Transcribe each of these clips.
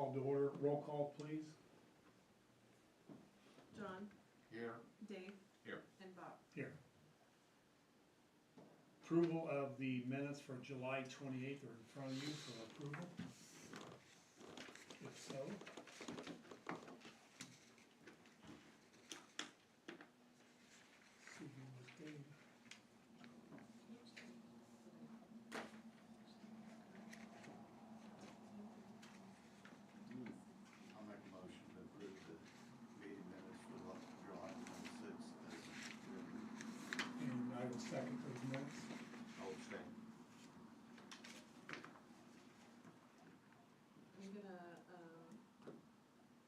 called to order. Roll call, please. John, Here. Dave, Here. and Bob. Here. Approval of the minutes for July 28th are in front of you for approval. If so. See who was Dave. I'll make a motion to approve the meeting minutes for July 26th as written. And I will second those minutes. I'll abstain. I'm gonna,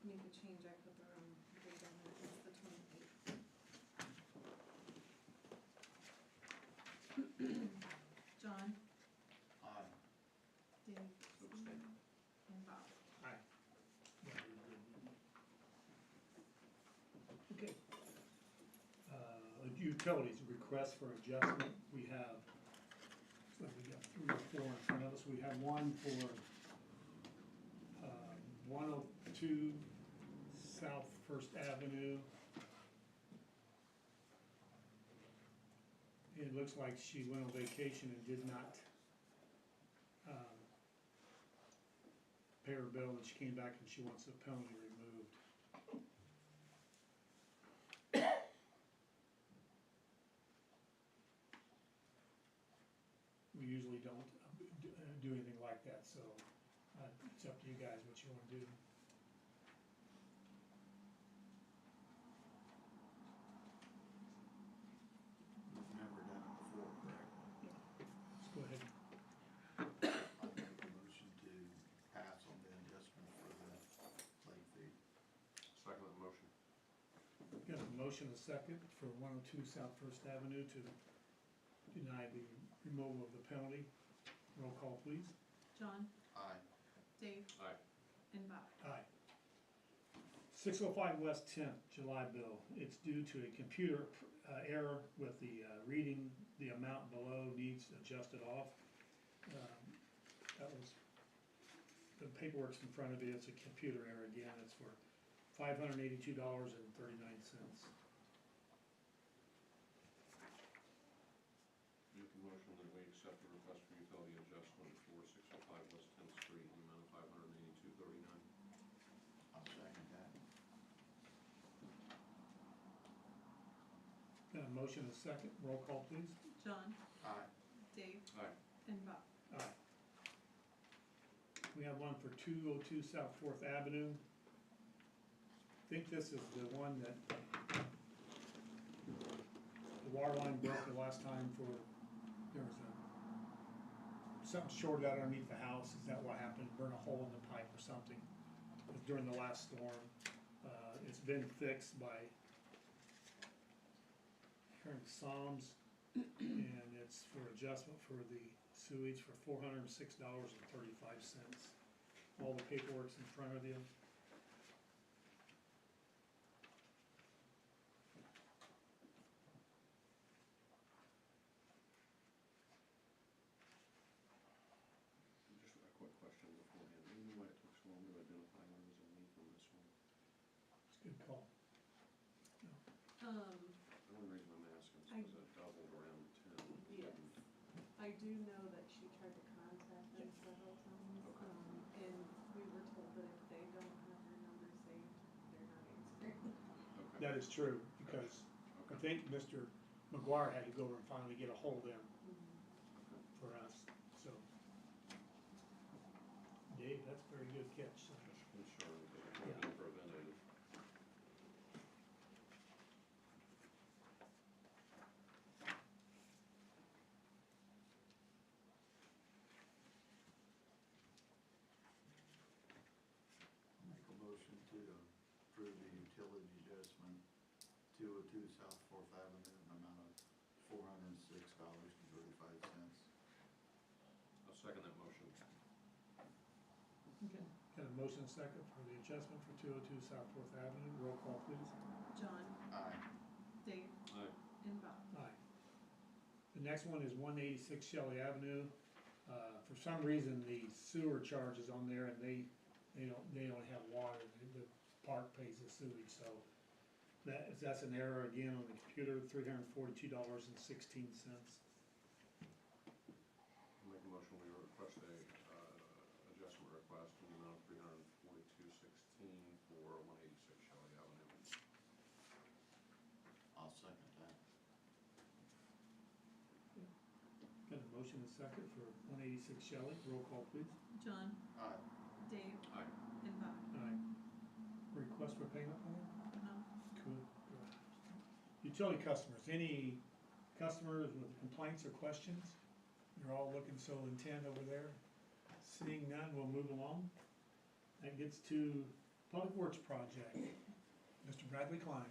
make a change, I put the wrong date on it, it's the 28th. John, Aye. Dave, Abstain. and Bob. Aye. Okay. Utilities, request for adjustment, we have, so we got 3 or 4 in front of us. We have one for 102 South First Avenue. It looks like she went on vacation and did not pay her bill, and she came back and she wants the penalty removed. We usually don't do anything like that, so it's up to you guys what you want to do. We've never done it before, correct? Let's go ahead. I'll make a motion to pass on the adjustment for the late fee. Second motion. Got a motion, a second, for 102 South First Avenue to deny the removal of the penalty. Roll call, please. John, Aye. Dave, Aye. and Bob. Aye. 605 West 10th, July bill. It's due to a computer error with the reading. The amount below needs adjusted off. That was, the paperwork's in front of you. It's a computer error again. It's for $582.39. Make a motion that we accept the request for utility adjustment for 605 West 10th Street in the amount of $582.39. I'll second that. Got a motion, a second. Roll call, please. John, Aye. Dave, Aye. and Bob. Aye. We have one for 202 South 4th Avenue. I think this is the one that the water line broke the last time for, there was something shorted out underneath the house. Is that what happened? Burn a hole in the pipe or something? It was during the last storm. It's been fixed by Karen Psalms, and it's for adjustment for the sewage for $406.35. All the paperwork's in front of you. Just a quick question beforehand. Do you know why it took so long to identify there was a leak on this one? It's a good call. The only reason I'm asking is because it doubled around 10. Yes. I do know that she tried to contact them several times, Okay. and we were told that if they don't have your number saved, they're not answering. Okay. That is true, because I think Mr. McGuire had to go over and finally get a hold of them for us, so. Dave, that's a very good catch. Just concerned because it could have been preventative. I'll make a motion to approve the utility adjustment 202 South 4th Avenue in the amount of $406.35. I'll second that motion. Okay. Got a motion and second for the adjustment for 202 South 4th Avenue. Roll call, please. John, Aye. Dave, Aye. and Bob. Aye. The next one is 186 Shelley Avenue. For some reason, the sewer charge is on there, and they don't have water, the park pays the sewage, so that's an error again on the computer, $342.16. Make a motion, we request a, adjustment request in the amount of $342.16 for 186 Shelley Avenue. I'll second that. Got a motion and second for 186 Shelley, roll call please. John, Aye. Dave, Aye. and Bob. Aye. Request for payment plan? No? Good. Utility customers, any customers with complaints or questions? You're all looking so intent over there. Seeing none, we'll move along. That gets to Public Works Project. Mr. Bradley Klein.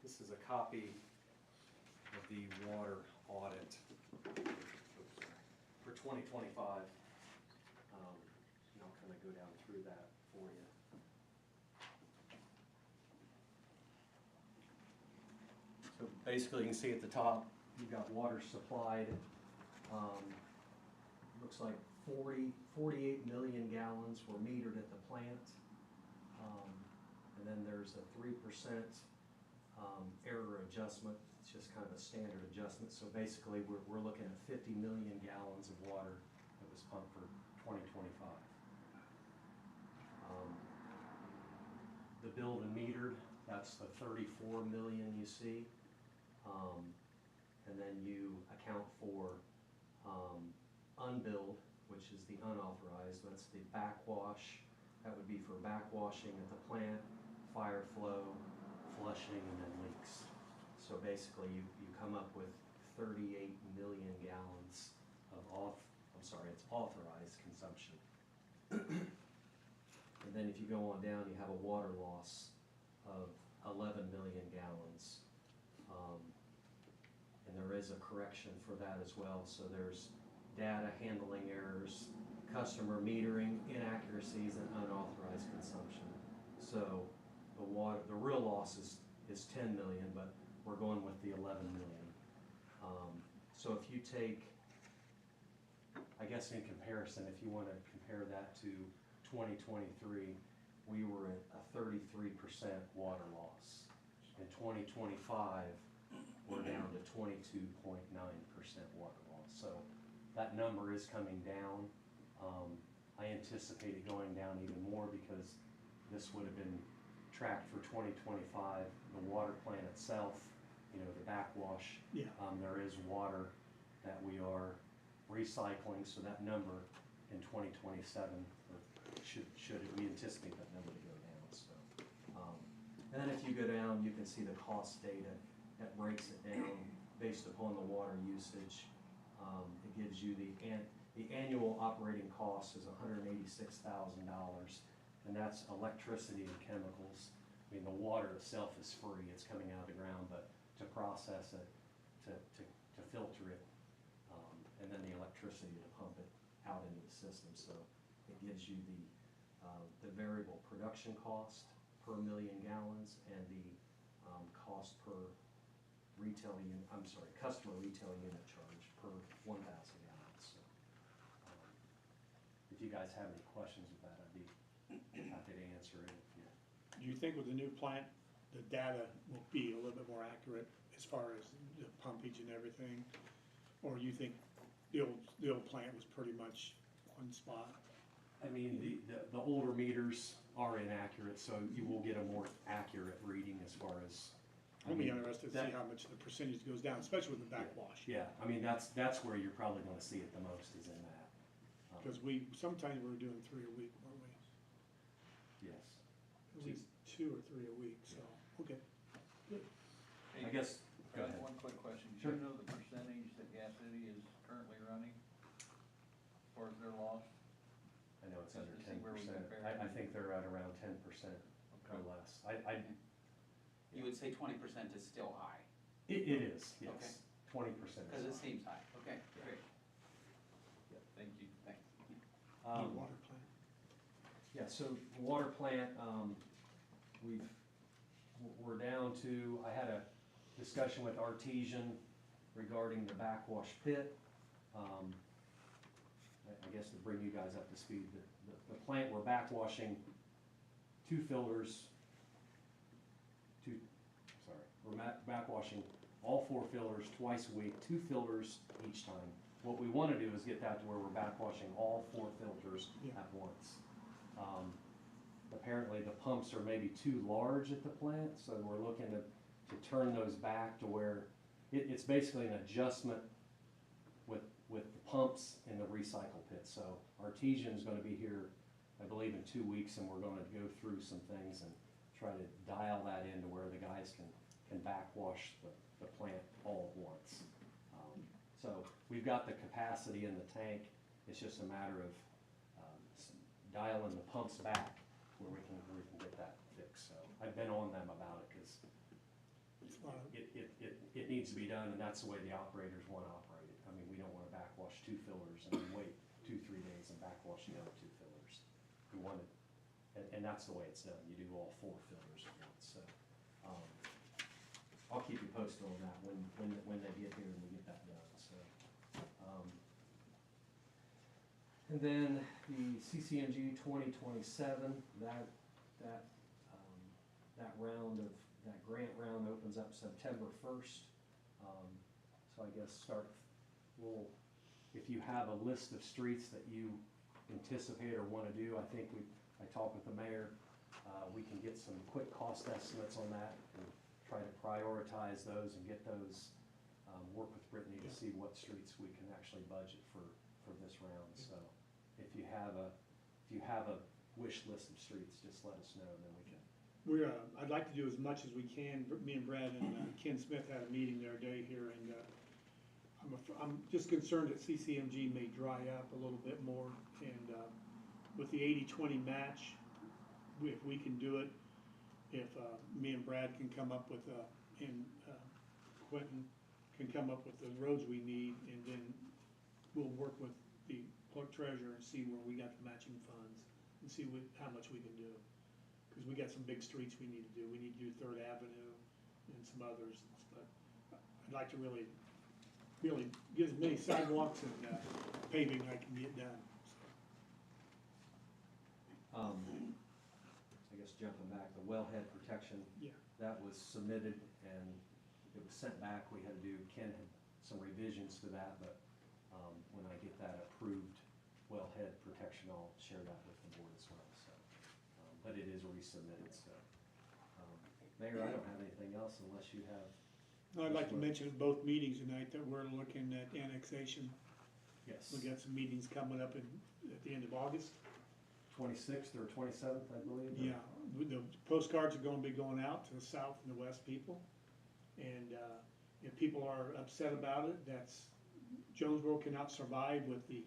This is a copy of the water audit for 2025. And I'll kind of go down through that for you. So basically, you can see at the top, you've got water supplied. Looks like 48 million gallons were metered at the plant. And then there's a 3% error adjustment. It's just kind of a standard adjustment. So basically, we're looking at 50 million gallons of water that was pumped for 2025. The billed and metered, that's the 34 million you see. And then you account for unbilled, which is the unauthorized. That's the backwash. That would be for backwashing at the plant, fire flow, flushing, and then leaks. So basically, you come up with 38 million gallons of it's authorized consumption. And then if you go on down, you have a water loss of 11 million gallons. And there is a correction for that as well. So there's data handling errors, customer metering inaccuracies, and unauthorized consumption. So the real loss is 10 million, but we're going with the 11 million. So if you take, I guess in comparison, if you want to compare that to 2023, we were at a 33% water loss. In 2025, we're down to 22.9% water loss. So that number is coming down. I anticipate it going down even more because this would have been tracked for 2025. The water plant itself, the backwash, Yeah. there is water that we are recycling, so that number in 2027, we anticipate that number to go down. So, and then if you go down, you can see the cost data that breaks it down based upon the water usage. It gives you the annual operating cost is $186,000. And that's electricity and chemicals. I mean, the water itself is free, it's coming out of the ground, but to process it, to filter it, and then the electricity to pump it out into the system. So it gives you the variable production cost per million gallons and the cost per customer retail unit charge per 1,000 gallons. So, if you guys have any questions with that, I'd be happy to answer it. Do you think with the new plant, the data will be a little bit more accurate as far as the pumpage and everything? Or you think the old plant was pretty much one spot? I mean, the older meters are inaccurate, so you will get a more accurate reading as far as. I'll be interested to see how much the percentage goes down, especially with the backwash. Yeah, I mean, that's where you're probably gonna see it the most is in that. Because sometimes we were doing 3 a week, weren't we? Yes. At least 2 or 3 a week, so, okay. Good. I guess, go ahead. One quick question. Do Sure. you know the percentage that Gas City is currently running as far as their loss? I know it's Just under to see where we 10%. compare. I think they're at around 10% or Okay. less. You would say 20% is still high, It is, Okay. yes. 20% because is it high. seems high. Okay, great, Thank you. thanks. The water plant. Yeah, so the water plant, we're down to, I had discussion with Artesian regarding the backwash pit. I guess to bring you guys up to speed, the plant, we're backwashing two fillers, we're backwashing all 4 fillers twice a week, 2 fillers each time. What we wanna do is get that to where we're backwashing all 4 filters Yeah. at once. Apparently the pumps are maybe too large at the plant, so we're looking to turn those back to where it's basically an adjustment with the pumps and the recycle pit. So Artesian's gonna be here, I believe, in 2 weeks, and we're gonna go through some things and try to dial that in to where the guys can backwash the plant all at once. So we've got the capacity in the tank, it's just a matter of dialing the pumps back where we can get that fixed. So I've been on them about it, because it needs to be done, and that's the way the operators wanna operate it. I mean, we don't wanna backwash 2 fillers and then wait 2-3 days and backwash the other 2 fillers. We want it, and that's the way it's done, you do all 4 fillers at once, so. I'll keep you posted on that when they get here and we get that done, so. And then the CCMG 2027, that round of, that grant round opens up September 1st. So I guess if you have a list of streets that you anticipate or wanna do, I think I talked with the mayor, we can get some quick cost estimates on that and try to prioritize those and get those, work with Brittany to see what streets we can actually budget for this round. So if you have a wish list of streets, just let us know, and then we can. I'd like to do as much as we can. Me and Brad and Ken Smith had a meeting the other day here, and I'm just concerned that CCMG may dry up a little bit more, and with the 80-20 match, if we can do it, if me and Brad can come up with, and Quentin can come up with the roads we need, and then we'll work with the clerk treasurer and see where we got the matching funds, and see how much we can do. Because we got some big streets we need to do. We need to do 3rd Avenue and some others, but I'd like to really get as many sidewalks and paving I can get done. I guess jumping back, the wellhead protection. Yeah. That was submitted and it was sent back. Ken had some revisions to that, but when I get that approved wellhead protection, I'll share that with the board as well, so. But it is resubmitted, so. Mayor, I don't have anything else unless you have. I'd like to mention at both meetings tonight that we're looking at annexation. Yes. We got some meetings coming up at the end of August. 26th or 27th, I believe. Yeah, the postcards are gonna be going out to the south and the west people. And if people are upset about it, Jonesboro cannot survive with the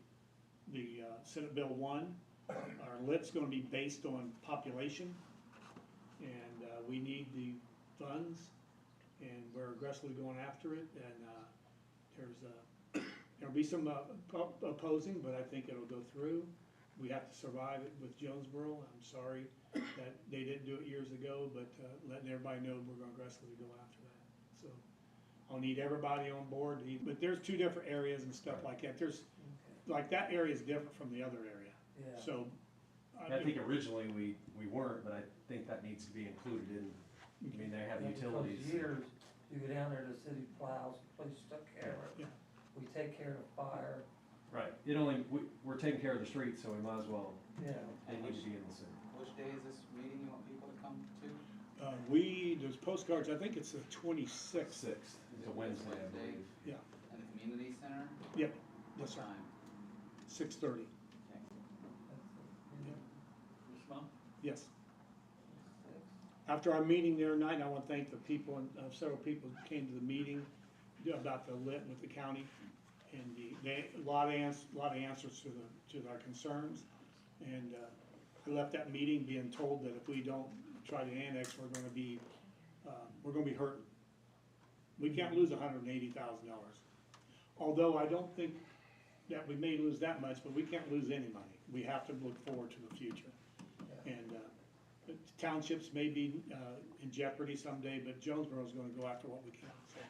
Senate Bill 1. Our lit's gonna be based on population, and we need the funds, and we're aggressively going after it. And there'll be some opposing, but I think it'll go through. We have to survive it with Jonesboro. I'm sorry that they didn't do it years ago, but letting everybody know we're gonna aggressively go after that. So I'll need everybody on board. But there's 2 different areas and stuff like that. Like that area is different from the other area. Yeah. So. I think originally we weren't, but I think that needs to be included in, I mean, they have Yeah, utilities. because years, you go down there, the city plows, the police took care of it. Yeah. We take care of fire, Right, we're taking care of the streets, so we might as well, yeah. they need to be in the city. Which day is this meeting you want people to come to? Those postcards, I think it's the 26th. 6th, it's a Wednesday, I believe. Yeah, At the community center? yep, What yes, sir. time? 6:30, Okay. This month? yes. After our meeting the other night, I want to thank the people, and several people who came to the meeting about the lit with the county. And a lot of answers to our concerns. And I left that meeting being told that if we don't try to annex, we're gonna be hurting. We can't lose $180,000. Although I don't think that we may lose that much, but we can't lose any money. We have to look forward to the future. And townships may be, in jeopardy someday, but Jonesboro's gonna go after what we can, so,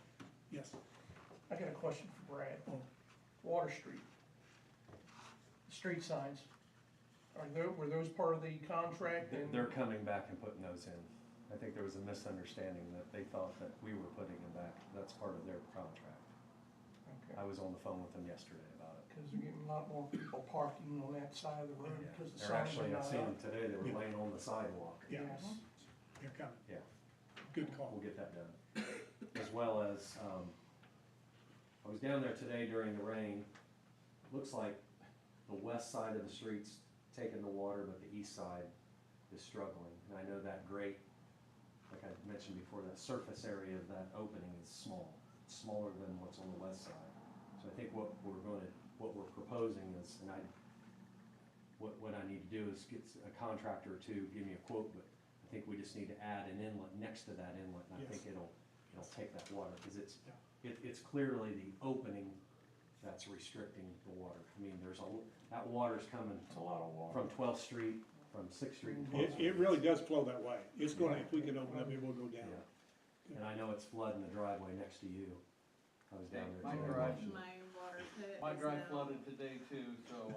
yes. I got a question for Brad. Oh. Water Street. Street signs, were those part of the contract? and- They're coming back and putting those in. I think there was a misunderstanding that they thought that we were putting them back. That's part of their contract. Okay. I was on the phone with them yesterday about it. Cause they're getting a lot more people parking on that side of the road Yeah. because the They're signs are actually, I not seen them up. today, they were Yeah. laying on the sidewalk. Yeah. Yes. They're coming. Yeah. Good call. We'll get that done. As well as, I was down there today during the rain. Looks like the west side of the street's taking the water, but the east side is struggling. And I know that grate, like I mentioned before, that surface area of that opening is small. It's smaller than what's on the west side. So I think what we're proposing is, and what I need to do is get a contractor to give me a quote, but I think we just need to add an inlet next to that inlet, and I Yes. think it'll take that water, because it's clearly the opening that's restricting the water. I mean, that water's coming It's a lot of water. from 12th Street, from 6th Street and 12th It Street. really does flow that way. It's gonna, if we can open up, it will go down. Yeah. And I know it's flooding the driveway next to you. I was down there My today. garage- watching it. My water pit My is drive now- flooded today too, so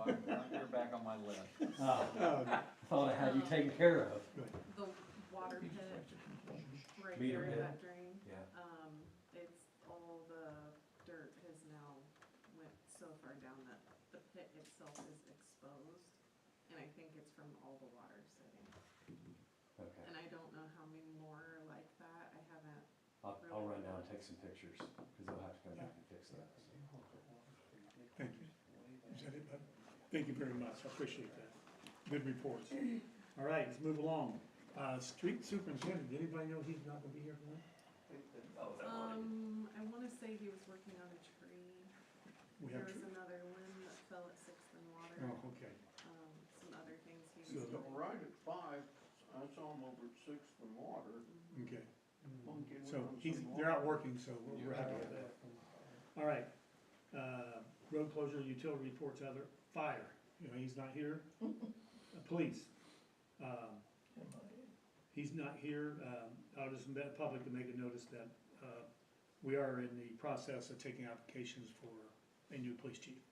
you're back on my list. Ah, Oh, I thought I had you taken care of. good. The water He just pit likes to complain. right Meter there in pit? that drain, Yeah. it's all the dirt has now went so far down that the pit itself is exposed. And I think it's from all the water sitting. Okay. And I don't know how many more are like that. I haven't, I'll run down and take some pictures, because they'll have to come back and fix that. Thank you. Is that it, bud? Thank you very much. I appreciate that. Good reports. All right, let's move along. Street superintendent, did anybody know he's not gonna be here tonight? I wanna say he was working on a tree. We There have, was another limb that fell at Sixth and Water, oh, okay. some other things he So was the- doing. Right at 5, I saw him over at 6th and Water. Okay. Monkey So around he's, some they're out water. working, so we're happy with that. All right. Road closure, utility reports, other, fire, he's not here. Police, he's not here. I'll just let the public to make a notice that, we are in the process of taking applications for a new police chief.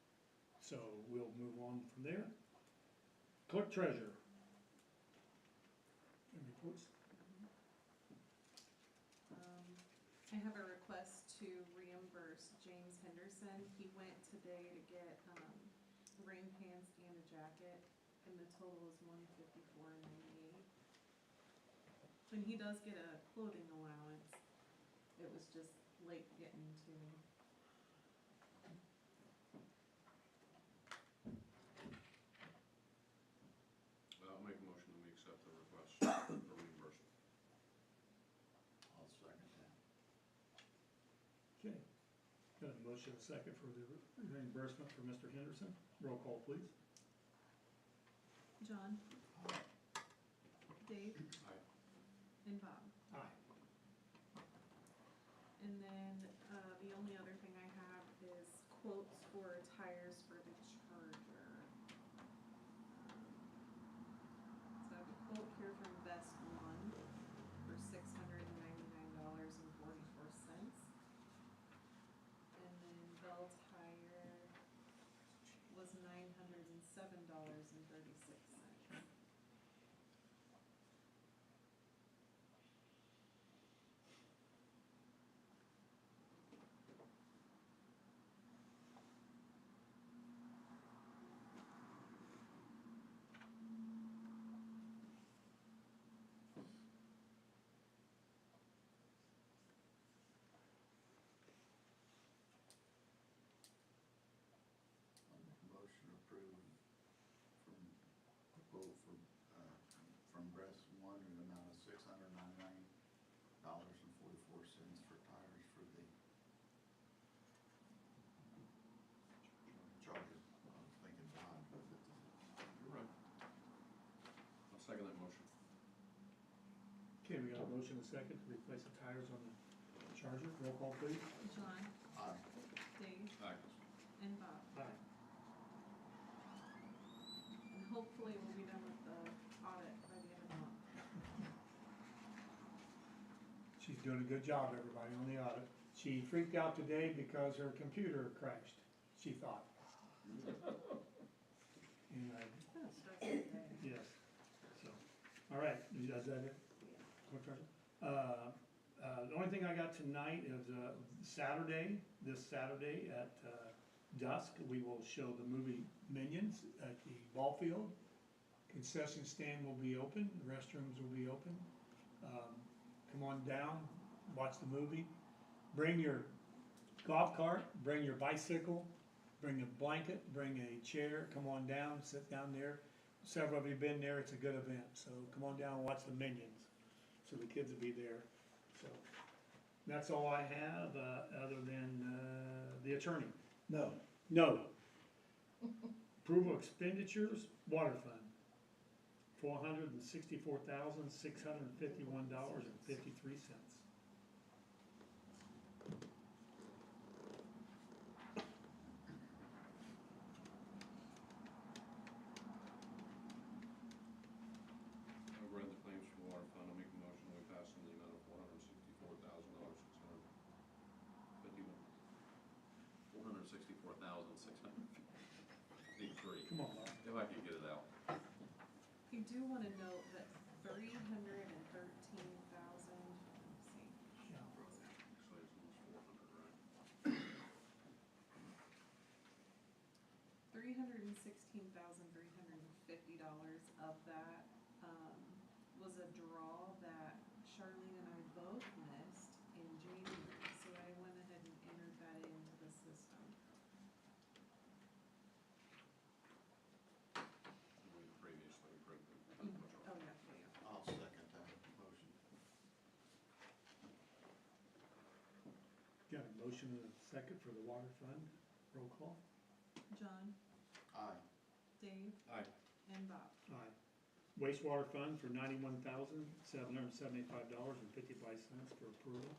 So we'll move on from there. Clerk treasurer. Any reports? I have a request to reimburse James Henderson. He went today to get, rain pants and a jacket, and the total is $154.98. And he does get a clothing allowance. It was just late getting to me. I'll make a motion that we accept the request for reimbursement. I'll second that. Okay. Got a motion, a second for the reimbursement for Mr. Henderson. Roll call, please. John? Dave? Aye. And Bob? Aye. And then, the only other thing I have is quotes for tires for the Charger. So I have a quote here from Best One for $699.44. And then Bell Tire was $907.36. I'll make a motion to approve from, a quote from Breast One in the amount of $699.44 for tires for the Charger. I was thinking Dodge, but You're right. I'll second that motion. Okay, we got a motion, a second to replace the tires on the Charger. Roll call, please. John? aye. Dave? Aye. And Bob? Aye. And hopefully we'll be done with the audit by the end of the month. doing a good job, everybody, on the audit. She freaked out today because her computer crashed, she thought. And I, Kind of starts the day. yes, so, all right, is that it? Clerk Treasurer? The only thing I got tonight is, Saturday, this Saturday at, dusk, we will show the movie Minions at the ball field. Concession stand will be open, the restrooms will be open. Come on down, watch the movie. Bring your golf cart, bring your bicycle, bring a blanket, bring a chair, come on down, sit down there. Several of you have been there, it's a good event, so come on down and watch the Minions. So the kids will be there, so. That's all I have, other than, the attorney. No. No. Approval expenditures, water fund. $464,651.53. I've read the claims for water fund, I'll make a motion, we pass in the amount of $464,653. Come on, Bob. If I could get it out. You do wanna note that 313,000. Yeah. Actually, it's almost 400, right? $316,350 of that, was a draw that Charlene and I both missed in January, so I went ahead and entered that into the system. We previously approved it. Oh, yeah, yeah. I'll second that motion. Got a motion and a second for the water fund, roll call. John, Aye. Dave, Aye. and Bob. Aye. Wastewater fund for $91,775.55 for approval.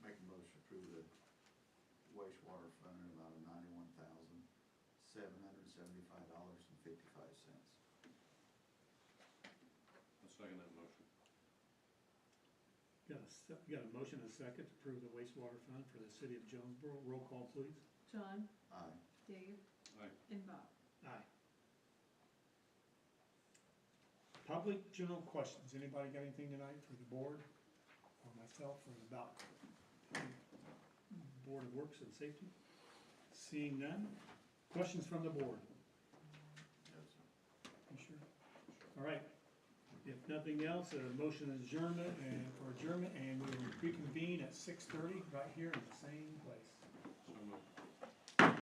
Make a motion to approve the wastewater fund in about $91,775.55. I'll second that motion. Got a motion and a second to approve the wastewater fund for the city of Jonesboro, roll call please. John, Aye. Dave, Aye. and Bob. Aye. Public general questions, anybody got anything tonight for the board, or myself, or about Board of Works and Safety? Seeing none, questions from the board? Yes, sir. You sure? All right, if nothing else, a motion is adjournment and we will reconvene at 6:30 right here in the same place.